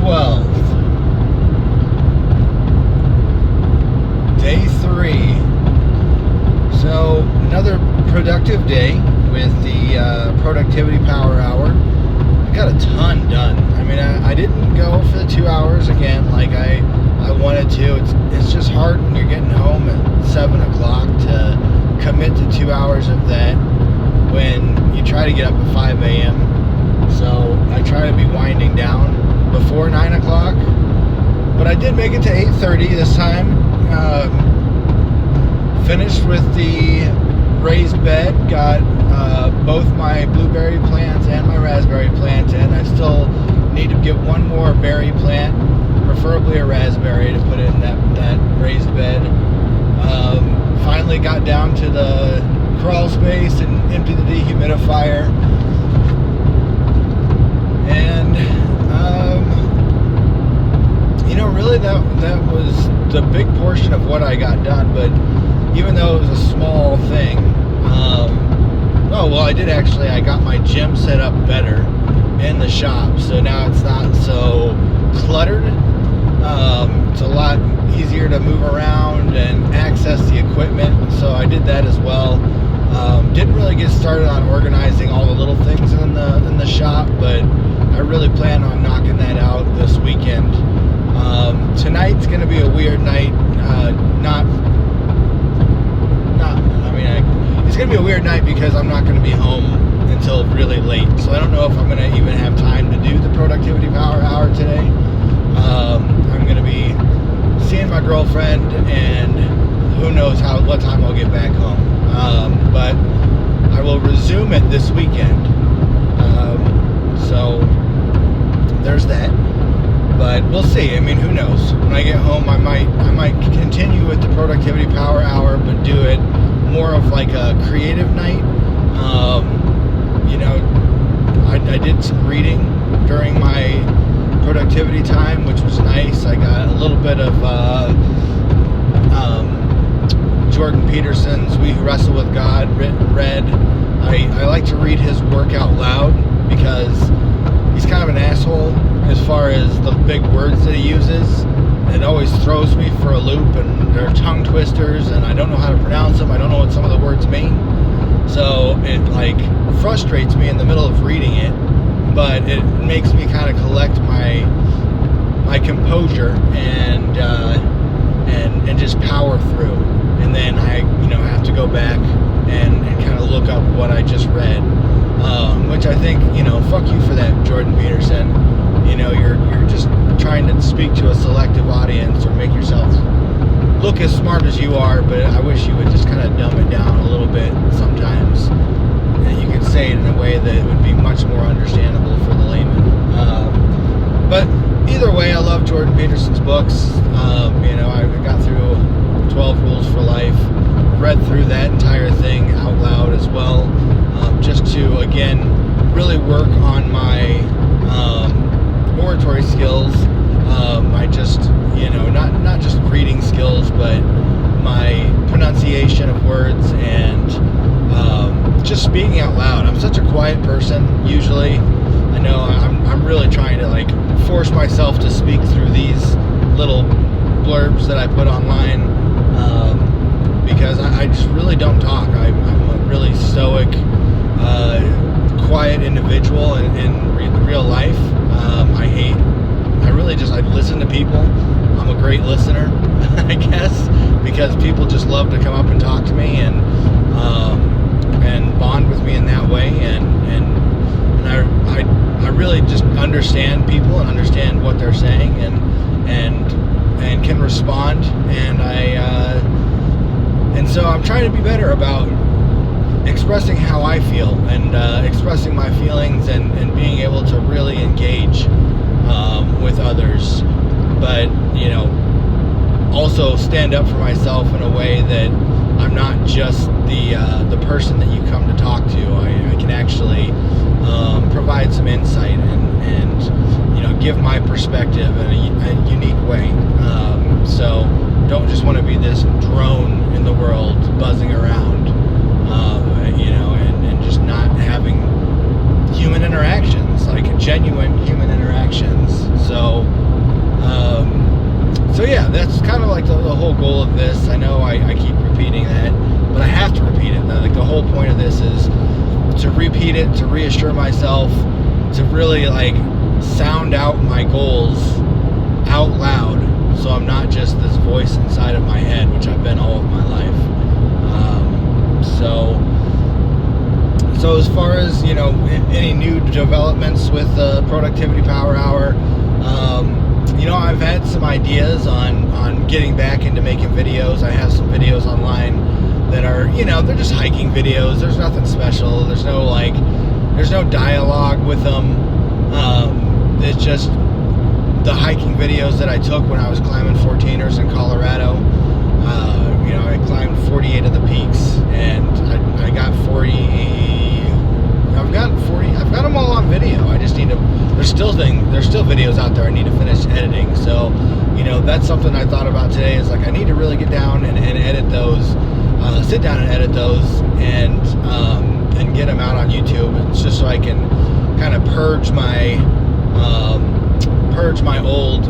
12th, day 3. So another productive day with the Productivity Power Hour. I got a ton done. I mean, I didn't go for the 2 hours again like I wanted to. It's just hard when you're getting home at 7 o'clock to commit to 2 hours of that when you try to get up at 5 a.m. So I try to be winding down before 9 o'clock. But I did make it to 8:30 this time. Finished with the raised bed. Got both my blueberry plants and my raspberry plant in. I still need to get one more berry plant, preferably a raspberry, to put in that raised bed. Finally got down to the crawl space and empty the dehumidifier. And really that was the big portion of what I got done. But even though it was a small thing, I got my gym set up better in the shop, so now it's not so cluttered. It's a lot easier to move around and access the equipment, so I did that as well. Didn't really get started on organizing all the little things in the shop, but I really plan on knocking that out this weekend. Tonight's gonna be a weird night. It's gonna be a weird night because I'm not gonna be home until really late, so I don't know if I'm gonna even have time to do the Productivity Power Hour today. I'm gonna be seeing my girlfriend, and who knows what time I'll get back home. But I will resume it this weekend. So there's that. But we'll see. I mean, who knows? When I get home, I might continue with the Productivity Power Hour, but do it more of like a creative night. I did some reading during my productivity time, which was nice. I got a little bit of Jordan Peterson's We Who Wrestle with God read. I like to read his work out loud because he's kind of an asshole as far as the big words that he uses. It always throws me for a loop, and they're tongue twisters, and I don't know how to pronounce them. I don't know what some of the words mean. So it frustrates me in the middle of reading it, but it makes me kind of collect my composure and just power through. And then I have to go back and kind of look up what I just read, which I think fuck you for that, Jordan Peterson. You're just trying to speak to a selective audience or make yourself look as smart as you are, but I wish you would just kind of dumb it down a little bit sometimes, and you could say it in a way that it would be much more understandable for the layman. But either way, I love Jordan Peterson's books. I got through 12 Rules for Life, read through that entire thing out loud as well, just to again really work on my oratory skills. I just not just reading skills, but my pronunciation of words and just speaking out loud. I'm such a quiet person usually. I know I'm really trying to force myself to speak through these little blurbs that I put online, because I just really don't talk. I'm a really stoic, quiet individual in real life. I listen to people. I'm a great listener, I guess, because people just love to come up and talk to me and bond with me in that way. And I really just understand people and understand what they're saying and can respond. And so I'm trying to be better about expressing how I feel and expressing my feelings and being able to really engage with others, but also stand up for myself in a way that I'm not just the person that you come to talk to. I can actually provide some insight and give my perspective in a unique way. So don't just want to be this drone in the world buzzing around, and just not having human interactions, like genuine human interactions. So yeah, that's kind of like the whole goal of this. I know I keep repeating that, but I have to repeat it. Like, the whole point of this is to repeat it, to reassure myself, to really like sound out my goals out loud, so I'm not just this voice inside of my head, which I've been all of my life. So as far as, you know, any new developments with the Productivity Power Hour, you know, I've had some ideas on getting back into making videos. I have some videos online that are, you know, they're just hiking videos. There's nothing special. There's no dialogue with them. It's just the hiking videos that I took when I was climbing 14ers in Colorado. You know, I climbed 48 of the peaks, and I got 40. I've got them all on video. I just need to. There's still videos out there I need to finish editing. So, you know, that's something I thought about today. Is like, I need to really get down and edit those. Sit down and edit those, and get them out on YouTube. It's just so I can kind of purge my old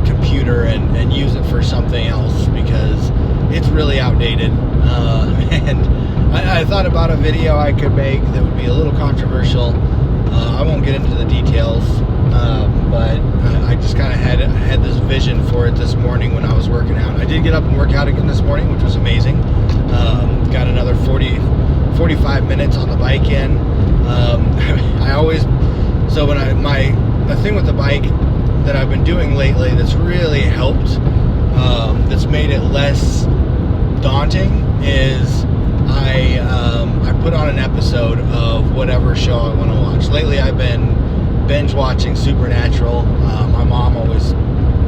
computer and use it for something else, because it's really outdated. And I thought about a video I could make that would be a little controversial. I won't get into the details, but I just kind of had this vision for it this morning when I was working out. I did get up and work out again this morning, which was amazing. Got another 45 minutes on the bike in. The thing with the bike that I've been doing lately that's really helped, that's made it less daunting, is I put on an episode of whatever show I want to watch. Lately I've been binge watching Supernatural. My mom always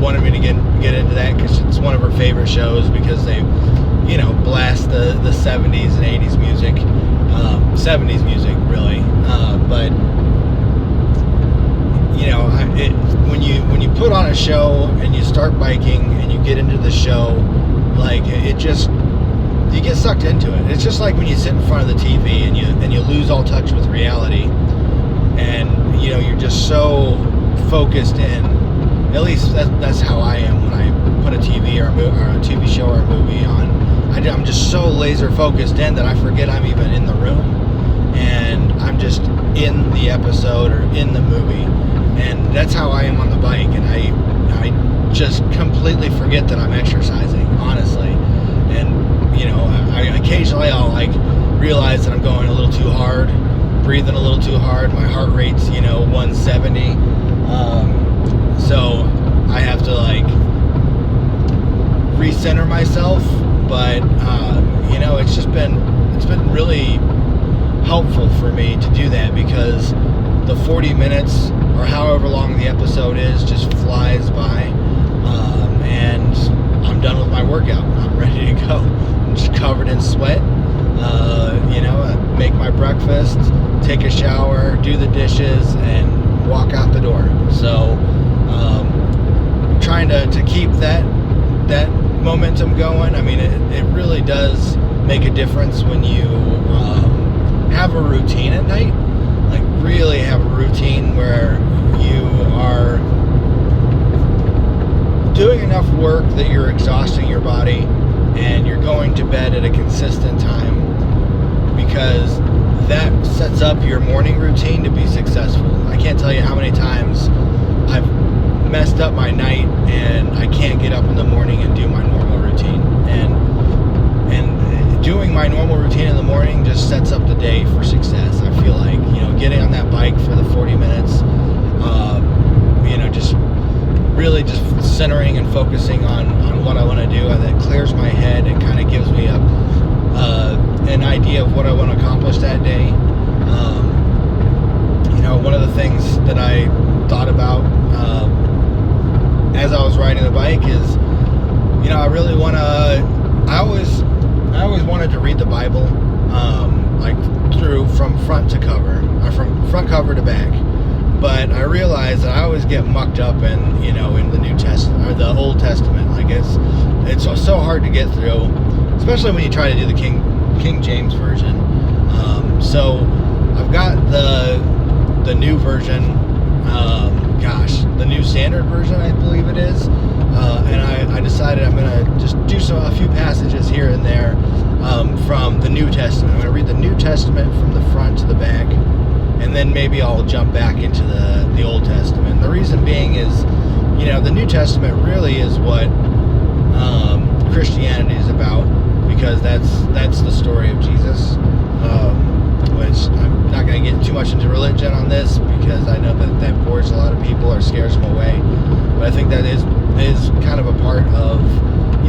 wanted me to get into that because it's one of her favorite shows, because they, you know, blast the 70s and 80s music, 70s music really, but you know, when you put on a show and you start biking and you get into the show, like, it just, you get sucked into it. It's just like when you sit in front of the TV and you lose all touch with reality, and you know, you're just so focused in. At least that's how I am when I put a TV or a TV show or a movie on. I'm just so laser focused in that I forget I'm even in the room, and I'm just in the episode or in the movie. And that's how I am on the bike, and I just completely forget that I'm exercising, honestly. And you know, occasionally I'll like realize that I'm going a little too hard, breathing a little too hard. My heart rate's, you know, 170. So I have to like recenter myself. But you know, it's been really helpful for me to do that, because the 40 minutes or however long the episode is just flies by, and I'm done with my workout. I'm ready to go. I'm just covered in sweat. You know, I make my breakfast, take a shower, do the dishes, and walk out the door. So trying to keep that momentum going. I mean, it really does make a difference when you have a routine at night. Like, really have a routine where you are doing enough work that you're exhausting your body, and you're going to bed at a consistent time, because that sets up your morning routine to be successful. I can't tell you how many times I've messed up my night and I can't get up in the morning and do my normal routine. And doing my normal routine in the morning just sets up the day for success. I feel like, you know, getting on that bike for the 40 minutes, you know, just really just centering and focusing on what I want to do, and that clears my head and kind of gives me an idea of what I want to accomplish that day. You know, one of the things that I thought about as I was riding the bike is, you know, I really want to. I always wanted to read the Bible, like from front to cover, or from front cover to back. But I realized that I always get mucked up in, you know, in the New Testament or the Old Testament. Like, it's so hard to get through, especially when you try to do the King James version. So I've got the new version the New Standard Version, I believe it is. And I decided I'm going to just do a few passages here and there from the New Testament. I'm going to read the New Testament from the front to the back, and then maybe I'll jump back into the Old Testament. The reason being is, the New Testament really is what Christianity is about, because that's the story of Jesus. Which I'm not going to get too much into religion on this, because I know that bores a lot of people or scares them away. But I think that is kind of a part of,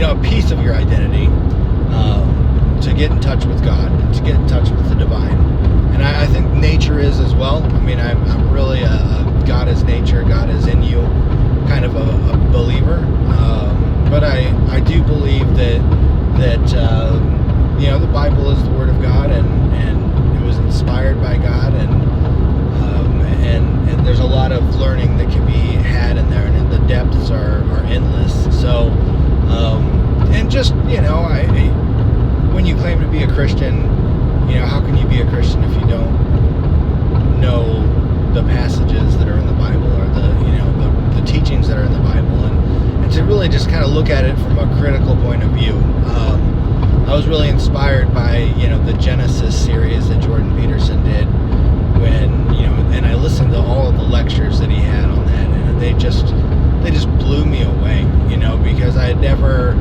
a piece of your identity, to get in touch with God, to get in touch with the divine. And I think nature is as well. I mean, I'm really a God is nature, God is in you kind of a believer. But I do believe that the Bible is the Word of God, and it was inspired by God, and there's a lot of learning that can be had in there, and the depths are endless. So, and just, when you claim to be a Christian, how can you be a Christian if you don't know the passages that are in the Bible, or the teachings that are in the Bible, and to really just kind of look at it from a critical point of view. I was really inspired by, the Genesis series that Jordan Peterson did, and I listened to all of the lectures that he had on that, and they just blew me away, because I had never,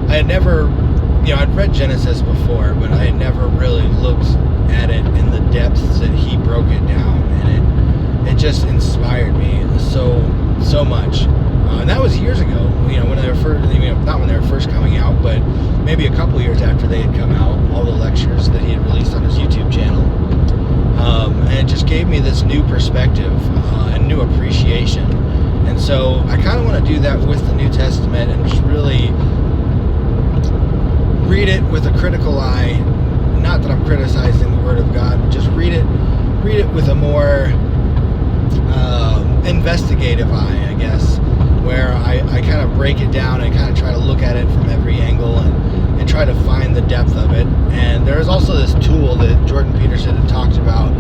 I'd read Genesis before, but I had never really looked at it in the depths that he broke it down, and it just inspired me so much. And that was years ago, when they were first, not when they were first coming out, but maybe a couple years after they had come out, all the lectures that he had released on his YouTube channel. And it just gave me this new perspective and new appreciation. And so I kind of want to do that with the New Testament, and just really read it with a critical eye. Not that I'm criticizing the Word of God, but just read it with a more investigative eye, I guess, where I kind of break it down and kind of try to look at it from every angle and try to find the depth of it. And there's also this tool that Jordan Peterson had talked about.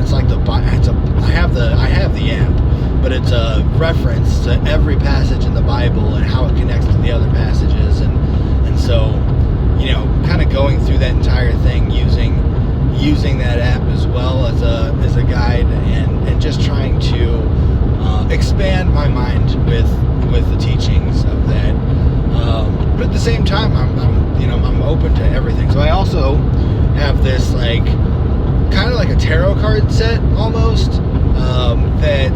It's like I have the app, but it's a reference to every passage in the Bible and how it connects to the other passages, and so kind of going through that entire thing using that app as well as a guide, and just trying to expand my mind with the teachings of that. But at the same time, I'm open to everything. So I also have this kind of like a tarot card set almost, that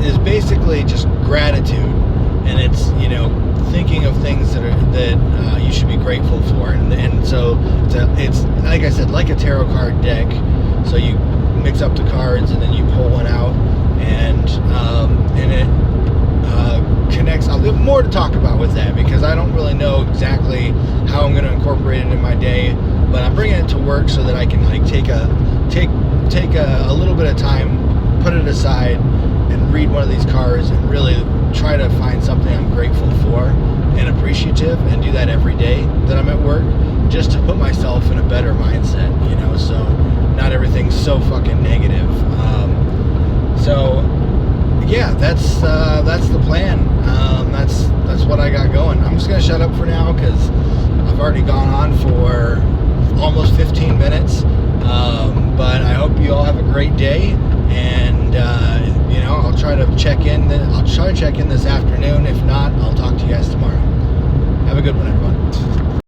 is basically just gratitude, and it's thinking of things that you should be grateful for, and so it's like I said, like a tarot card deck. So you mix up the cards, and then you pull one out, and it connects. I'll have more to talk about with that, because I don't really know exactly how I'm going to incorporate it in my day, but I'm bringing it to work so that I can take a little bit of time, put it aside, and read one of these cards, and really try to find something I'm grateful for and appreciative, and do that every day that I'm at work, just to put myself in a better mindset, so not everything's so fucking negative. So yeah, that's the plan. That's what I got going. I'm just gonna shut up for now, because I've already gone on for almost 15 minutes. But I hope you all have a great day, and I'll try to check in. I'll try to check in this afternoon. If not, I'll talk to you guys tomorrow. Have a good one, everyone.